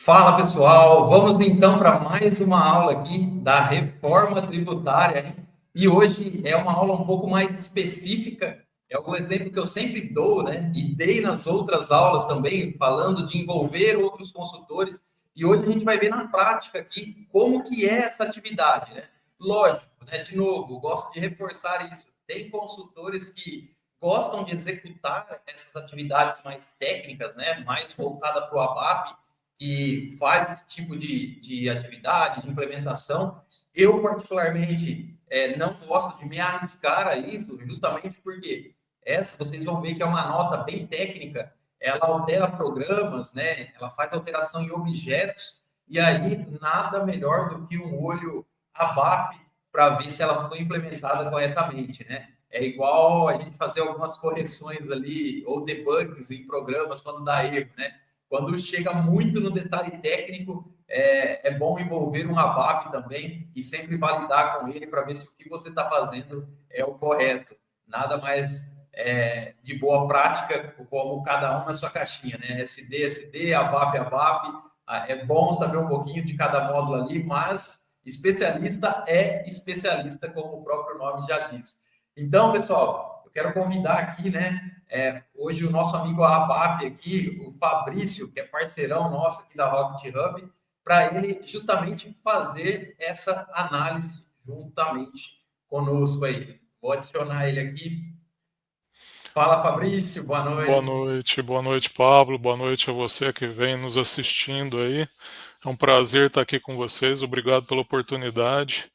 Fala pessoal, vamos então para mais uma aula aqui da reforma tributária, hein? E hoje é uma aula um pouco mais específica, é o exemplo que eu sempre dou, né? E dei nas outras aulas também, falando de envolver outros consultores, e hoje a gente vai ver na prática aqui como que é essa atividade, né? Lógico, né? De novo, gosto de reforçar isso. Tem consultores que gostam de executar essas atividades mais técnicas, né? Mais voltada para o ABAP, que faz esse tipo de atividade, de implementação. Eu, particularmente, não gosto de me arriscar a isso, justamente porque essa, vocês vão ver que é uma nota bem técnica, ela altera programas, né? Ela faz alteração em objetos, e aí nada melhor do que um olho ABAP para ver se ela foi implementada corretamente, né? É igual a gente fazer algumas correções ali, ou debugs em programas quando dá erro, né? Quando chega muito no detalhe técnico, é bom envolver um ABAP também e sempre validar com ele para ver se o que você está fazendo é o correto. Nada mais de boa prática, como cada um na sua caixinha, né? SD, SD, ABAP, ABAP. É bom saber um pouquinho de cada módulo ali, mas especialista é especialista, como o próprio nome já diz. Então, pessoal, eu quero convidar aqui, né? Hoje o nosso amigo ABAP aqui, o Fabrício, que é parceirão nosso aqui da Rocket Hub, para ele justamente fazer essa análise juntamente conosco aí. Vou adicionar ele aqui. Fala, Fabrício, boa noite. Boa noite, Pablo. Boa noite a você que vem nos assistindo aí. É um prazer estar aqui com vocês. Obrigado pela oportunidade.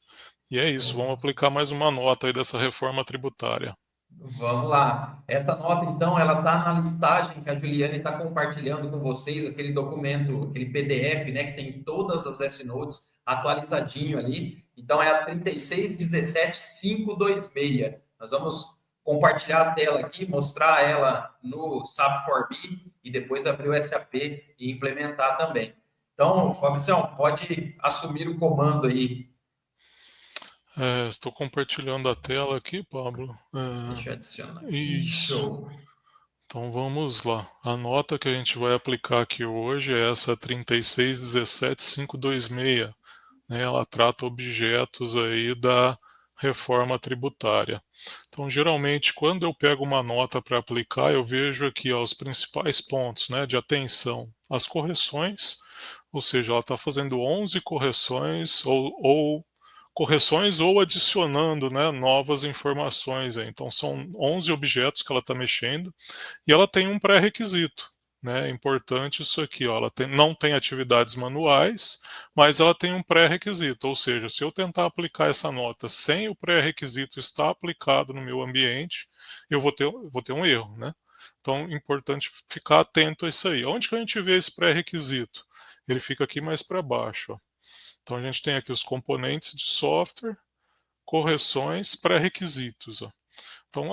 E é isso, vamos aplicar mais uma nota aí dessa reforma tributária. Vamos lá. Essa nota, então, ela está na listagem que a Juliane está compartilhando com vocês, aquele documento, aquele PDF, né, que tem todas as S-Notes atualizadinho ali. Então, é a 3617526. Nós vamos compartilhar a tela aqui, mostrar ela no SAP 4B e depois abrir o SAP e implementar também. Então, Fabricião, pode assumir o comando aí. Estou compartilhando a tela aqui, Pablo. Deixa eu adicionar aqui. Isso. Show. Então vamos lá. A nota que a gente vai aplicar aqui hoje é essa 3617526, né? Ela trata objetos aí da reforma tributária. Então, geralmente, quando eu pego uma nota para aplicar, eu vejo aqui ó, os principais pontos, né, de atenção. As correções, ou seja, ela está fazendo 11 correções ou correções ou adicionando, né, novas informações. Aí. Então, são 11 objetos que ela está mexendo e ela tem um pré-requisito. Né? É importante isso aqui, ó, não tem atividades manuais, mas ela tem um pré-requisito, ou seja, se eu tentar aplicar essa nota sem o pré-requisito estar aplicado no meu ambiente, eu vou ter um erro, né? Então, é importante ficar atento a isso aí. Onde que a gente vê esse pré-requisito? Ele fica aqui mais para baixo. Ó. Então, a gente tem aqui os componentes de software, correções, pré-requisitos. Então,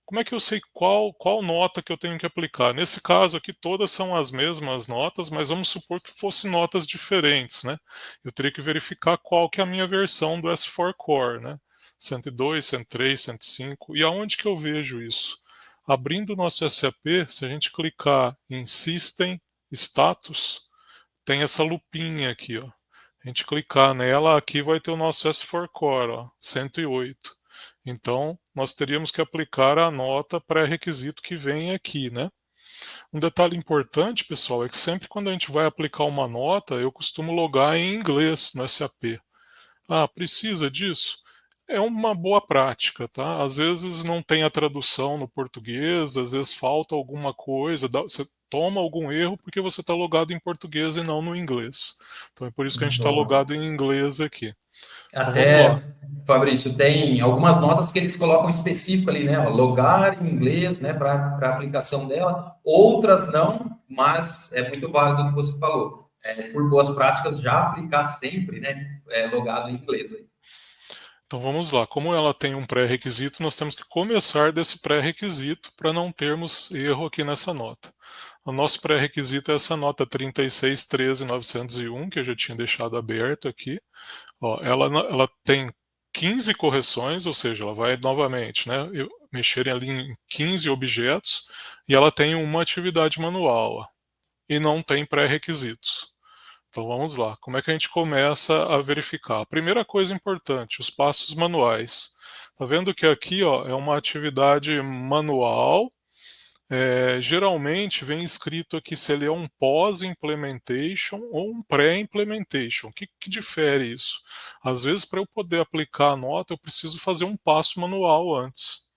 como é que eu sei qual nota que eu tenho que aplicar? Nesse caso aqui, todas são as mesmas notas, mas vamos supor que fossem notas diferentes, né? Eu teria que verificar qual que é a minha versão do S4 Core, né? 102, 103, 105. E aonde que eu vejo isso? Abrindo o nosso SAP, se a gente clicar em System, Status, tem essa lupinha aqui, ó. A gente clicar nela, aqui vai ter o nosso S4 Core, ó, 108. Então, nós teríamos que aplicar a nota pré-requisito que vem aqui, né? Um detalhe importante, pessoal, é que sempre quando a gente vai aplicar uma nota, eu costumo logar em inglês no SAP. Ah, precisa disso? É uma boa prática, tá? Às vezes não tem a tradução no português, às vezes falta alguma coisa, você toma algum erro porque você está logado em português e não no inglês. Então é por isso que a gente está Boa. logado em inglês aqui. Então vamos lá. Até, Fabrício, tem algumas notas que eles colocam específico ali, né? Ó, logar em inglês, né, para a aplicação dela. Outras não, mas é muito válido o que você falou. Por boas práticas, já aplicar sempre, né? Logado em inglês. Aí. Então vamos lá. Como ela tem um pré-requisito, nós temos que começar desse pré-requisito para não termos erro aqui nessa nota. O nosso pré-requisito é essa nota 36.13.901, que eu já tinha deixado aberto aqui. Ó, ela tem 15 correções, ou seja, ela vai novamente mexer ali em 15 objetos, e ela tem uma atividade manual, ó, e não tem pré-requisitos. Então vamos lá. Como é que a gente começa a verificar? A primeira coisa importante, os passos manuais. Tá vendo que aqui, ó, é uma atividade manual. Geralmente vem escrito aqui se ele é um pós-implementation ou um pré-implementation. O que difere isso? Às vezes, para eu poder aplicar a nota, eu preciso fazer um passo manual antes.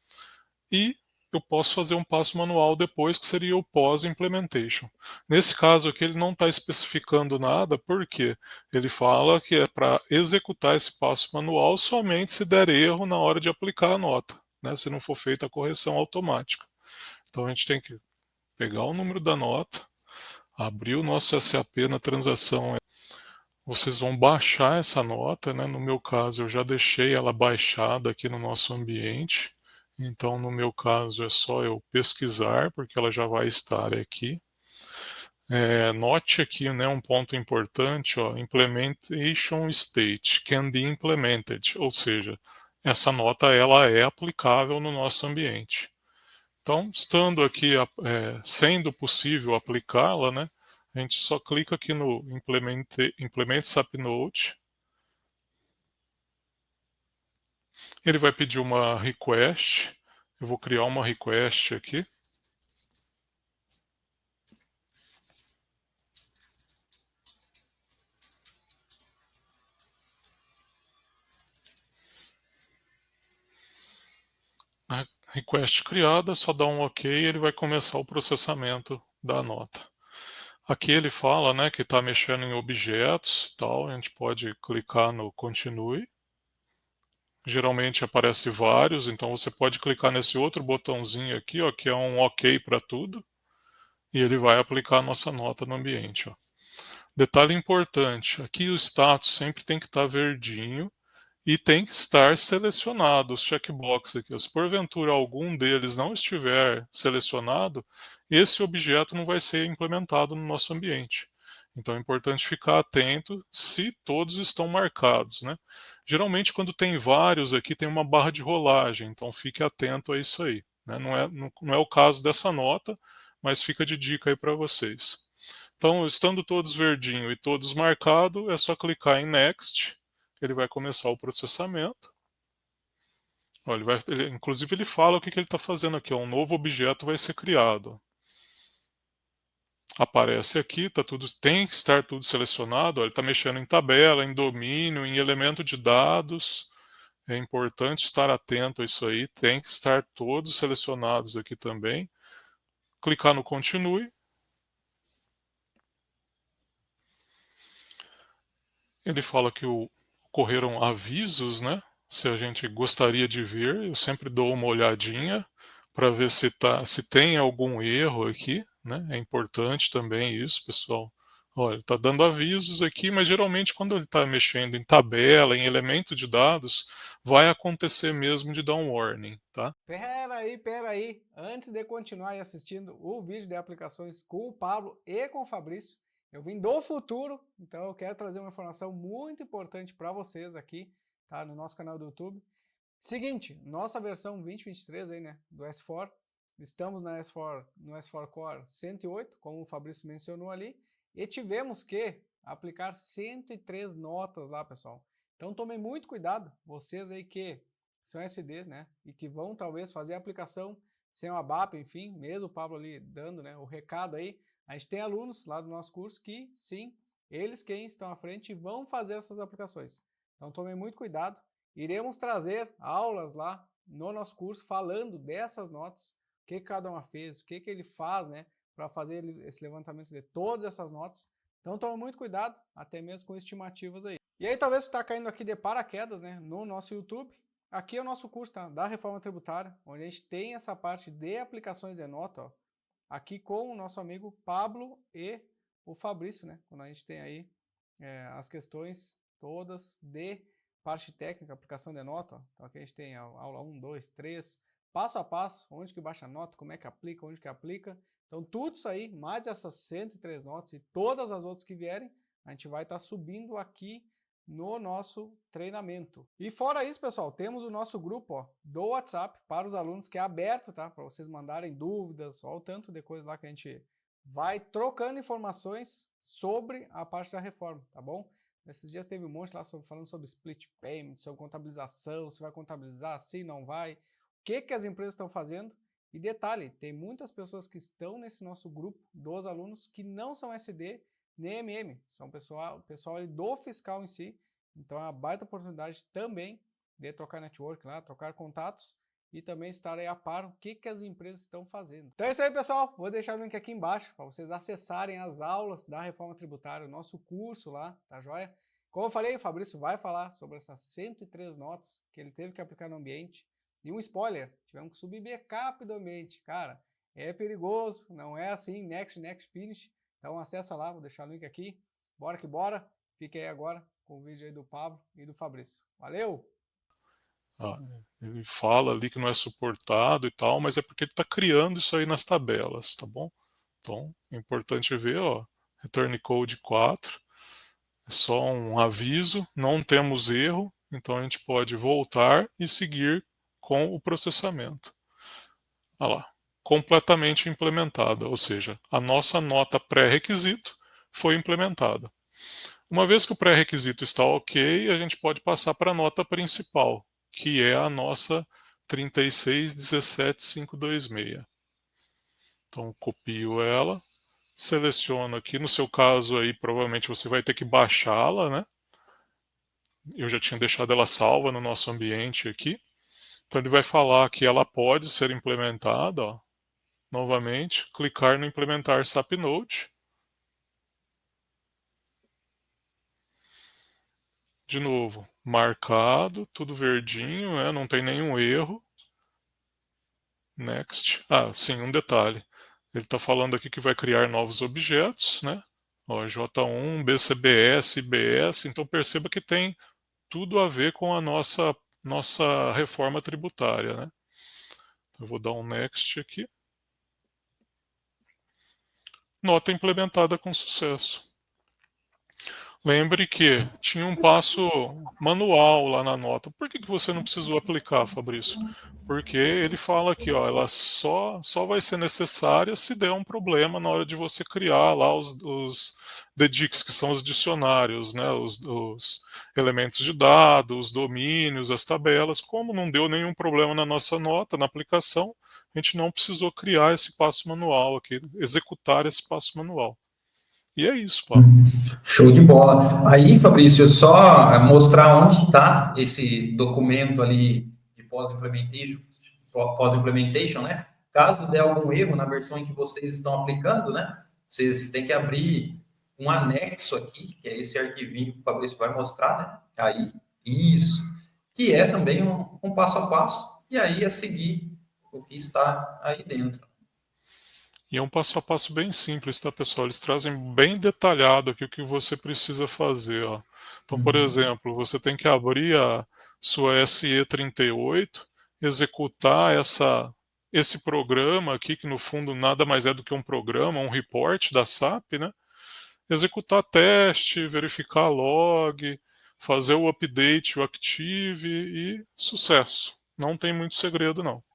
E eu posso fazer um passo manual depois, que seria o pós-implementation. Nesse caso aqui, ele não está especificando nada, porque ele fala que é para executar esse passo manual somente se der erro na hora de aplicar a nota, né, se não for feita a correção automática. Então a gente tem que pegar o número da nota, abrir o nosso SAP na transação. Vocês vão baixar essa nota, né? No meu caso, eu já deixei ela baixada aqui no nosso ambiente. Então, no meu caso, é só eu pesquisar, porque ela já vai estar aqui. Note aqui, né, um ponto importante, ó, implementation state can be implemented, ou seja, essa nota ela é aplicável no nosso ambiente. Então, estando aqui, sendo possível aplicá-la, né, a gente só clica aqui no Implement SAP Note. Ele vai pedir uma request. Eu vou criar uma request aqui. A request criada, só dá um OK e ele vai começar o processamento da nota. Aqui ele fala, né, que está mexendo em objetos, tal. A gente pode clicar no Continue. Geralmente aparece vários, então você pode clicar nesse outro botãozinho aqui, ó, que é um OK para tudo, e ele vai aplicar a nossa nota no ambiente. Ó. Detalhe importante, aqui o status sempre tem que estar verdinho e tem que estar selecionado os checkboxes aqui. Se porventura algum deles não estiver selecionado, esse objeto não vai ser implementado no nosso ambiente. Então é importante ficar atento se todos estão marcados, né? Geralmente quando tem vários aqui tem uma barra de rolagem, então fique atento a isso aí, né? Não é o caso dessa nota, mas fica de dica aí para vocês. Então, estando todos verdinho e todos marcados, é só clicar em Next, ele vai começar o processamento. Ó, inclusive ele fala o que ele está fazendo aqui, ó, um novo objeto vai ser criado. Aparece aqui, tem que estar tudo selecionado, ó, ele está mexendo em tabela, em domínio, em elemento de dados. É importante estar atento a isso aí, tem que estar todos selecionados aqui também. Clicar no Continue. Ele fala que ocorreram avisos, né? Se a gente gostaria de ver, eu sempre dou uma olhadinha para ver se tem algum erro aqui, né? É importante também isso, pessoal. Olha, está dando avisos aqui, mas geralmente quando ele está mexendo em tabela, em elemento de dados, vai acontecer mesmo de dar um warning, tá? Pera aí. Antes de continuar aí assistindo o vídeo de aplicações com o Pablo e com o Fabrício, eu vim do futuro, então eu quero trazer uma informação muito importante para vocês aqui, tá? No nosso canal do YouTube. Seguinte, nossa versão 2023 aí, né, do S4, estamos no S4 Core 108, como o Fabrício mencionou ali, e tivemos que aplicar 103 notas lá, pessoal. Então tomem muito cuidado, vocês aí que são SD, né, e que vão talvez fazer a aplicação sem o ABAP, enfim, mesmo o Pablo ali dando, né, o recado aí, a gente tem alunos lá do nosso curso que, sim, eles quem estão à frente vão fazer essas aplicações. Então tomem muito cuidado. Iremos trazer aulas lá no nosso curso falando dessas notas, o que cada uma fez, o que ele faz, né, para fazer esse levantamento de todas essas notas. Então tome muito cuidado, até mesmo com estimativas aí. E aí talvez você está caindo aqui de paraquedas, né, no nosso YouTube. Aqui é o nosso curso, tá, da Reforma Tributária, onde a gente tem essa parte de aplicações de nota, ó, aqui com o nosso amigo Pablo e o Fabrício, né, quando a gente tem aí as questões todas de parte técnica, aplicação de nota. Ó. Então aqui a gente tem a aula 1, 2, 3, passo a passo, onde que baixa a nota, como é que aplica, onde que aplica. Então tudo isso aí, mais essas 103 notas e todas as outras que vierem, a gente vai estar subindo aqui no nosso treinamento. E fora isso, pessoal, temos o nosso grupo ó, do WhatsApp para os alunos, que é aberto, tá? Para vocês mandarem dúvidas, olha o tanto de coisa lá que a gente vai trocando informações sobre a parte da reforma, tá bom? Nesses dias teve um monte lá falando sobre split payment, sobre contabilização, se vai contabilizar, se não vai, o que as empresas estão fazendo. E detalhe, tem muitas pessoas que estão nesse nosso grupo dos alunos que não são SD nem MM, são pessoal ali do fiscal em si. Então é uma baita oportunidade também de trocar network lá, trocar contatos e também estar aí a par o que as empresas estão fazendo. Então é isso aí, pessoal. Vou deixar o link aqui embaixo para vocês acessarem as aulas da reforma tributária, o nosso curso lá, tá joia? Como eu falei, o Fabrício vai falar sobre essas 103 notas que ele teve que aplicar no ambiente. E um spoiler, tivemos que subir backup do ambiente. Cara, é perigoso, não é assim, next, finish. Então acessa lá, vou deixar o link aqui. Bora que bora. Fique aí agora com o vídeo aí do Pablo e do Fabrício. Valeu! Ele fala ali que não é suportado e tal, mas é porque ele está criando isso aí nas tabelas, tá bom? Então, é importante ver, ó, Return Code 4, é só um aviso, não temos erro, então a gente pode voltar e seguir com o processamento. Olha lá, completamente implementada, ou seja, a nossa nota pré-requisito foi implementada. Uma vez que o pré-requisito está ok, a gente pode passar para a nota principal, que é a nossa 3617526. Então, copio ela, seleciono aqui, no seu caso aí, provavelmente você vai ter que baixá-la, né? Eu já tinha deixado ela salva no nosso ambiente aqui. Então, ele vai falar que ela pode ser implementada, ó. Novamente, clicar no implementar SAP Note. De novo, marcado, tudo verdinho, né? Não tem nenhum erro. Next. Ah, sim, um detalhe. Ele está falando aqui que vai criar novos objetos, né? Ó, J1, BCBS, IBS. Então perceba que tem tudo a ver com a nossa reforma tributária, né? Eu vou dar um next aqui. Nota implementada com sucesso. Lembre que tinha um passo manual lá na nota. Por que você não precisou aplicar, Fabrício? Porque ele fala aqui, ó, ela só vai ser necessária se der um problema na hora de você criar lá os DDICs, que são os dicionários, né, os elementos de dados, os domínios, as tabelas. Como não deu nenhum problema na nossa nota, na aplicação, a gente não precisou criar esse passo manual aqui, executar esse passo manual. E é isso, Paulo. Show de bola. Aí, Fabrício, só mostrar onde está esse documento ali de pós-implementation, né? Caso der algum erro na versão em que vocês estão aplicando, né? Vocês têm que abrir um anexo aqui, que é esse arquivinho que o Fabrício vai mostrar, né? Aí, isso. Que é também um passo a passo, e aí a seguir o que está aí dentro. E é um passo a passo bem simples, tá, pessoal? Eles trazem bem detalhado aqui o que você precisa fazer, ó. Então, por exemplo, você tem que abrir a sua SE38, executar esse programa aqui, que no fundo nada mais é do que um programa, um report da SAP, né? Executar teste, verificar log, fazer o update, o active e sucesso. Não tem muito segredo, não.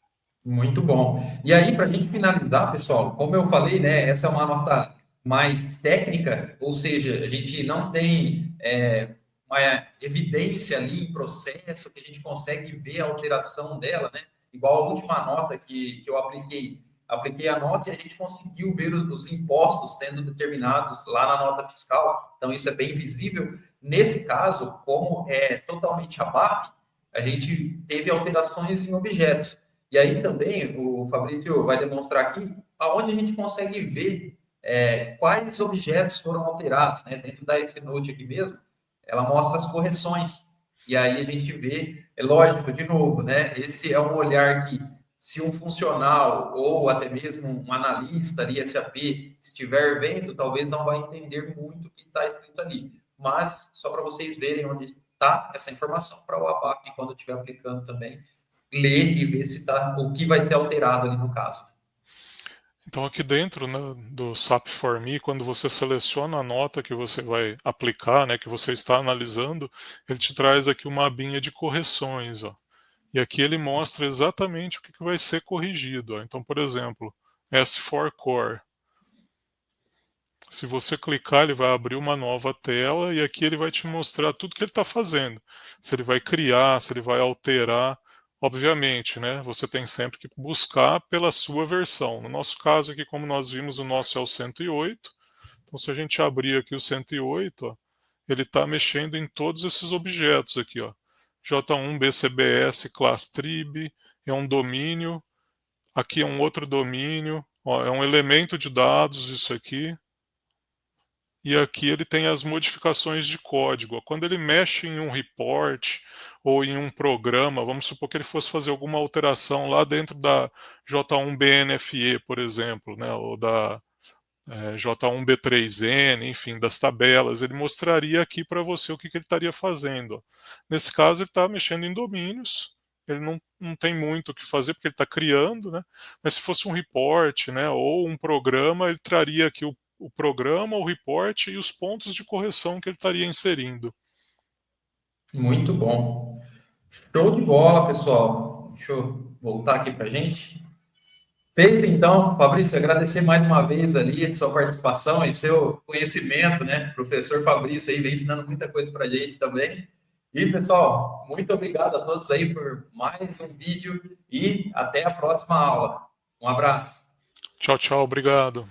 Muito bom. E aí, para a gente finalizar, pessoal, como eu falei, né, essa é uma nota mais técnica, ou seja, a gente não tem uma evidência ali em processo que a gente consegue ver a alteração dela, né? Igual a última nota que eu apliquei a nota e a gente conseguiu ver os impostos sendo determinados lá na nota fiscal, então isso é bem visível. Nesse caso, como é totalmente ABAP, a gente teve alterações em objetos. E aí também o Fabrício vai demonstrar aqui aonde a gente consegue ver quais objetos foram alterados, né? Dentro da S-Note aqui mesmo, ela mostra as correções. E aí a gente vê, é lógico, de novo, né? Esse é um olhar que, se um funcional ou até mesmo um analista ali, SAP, estiver vendo, talvez não vai entender muito o que está escrito ali. Mas só para vocês verem onde está essa informação para o ABAP, quando estiver aplicando também, ler e ver se tá, o que vai ser alterado ali no caso. Então aqui dentro, né, do SAP For Me, quando você seleciona a nota que você vai aplicar, né, que você está analisando, ele te traz aqui uma abinha de correções, ó. E aqui ele mostra exatamente o que vai ser corrigido, ó. Então, por exemplo, S4 Core. Se você clicar, ele vai abrir uma nova tela e aqui ele vai te mostrar tudo que ele está fazendo. Se ele vai criar, se ele vai alterar. Obviamente, né, você tem sempre que buscar pela sua versão. No nosso caso aqui, como nós vimos, o nosso é o 108. Então, se a gente abrir aqui o 108, ó, ele está mexendo em todos esses objetos aqui, ó. J1 BCBS Class Trib, é um domínio. Aqui é um outro domínio, ó, é um elemento de dados isso aqui. E aqui ele tem as modificações de código. Quando ele mexe em um report ou em um programa, vamos supor que ele fosse fazer alguma alteração lá dentro da J1BNFE, por exemplo, né, ou da J1B3N, enfim, das tabelas, ele mostraria aqui para você o que ele estaria fazendo. Nesse caso, ele está mexendo em domínios, ele não tem muito o que fazer porque ele está criando, né? Mas se fosse um report, né, ou um programa, ele traria aqui o programa, o report e os pontos de correção que ele estaria inserindo. Muito bom. Show de bola, pessoal. Deixa eu voltar aqui para a gente. Feito, então, Fabrício, agradecer mais uma vez ali a sua participação e seu conhecimento, né? O professor Fabrício aí vem ensinando muita coisa para a gente também. E, pessoal, muito obrigado a todos aí por mais um vídeo e até a próxima aula. Um abraço. Tchau, tchau, obrigado.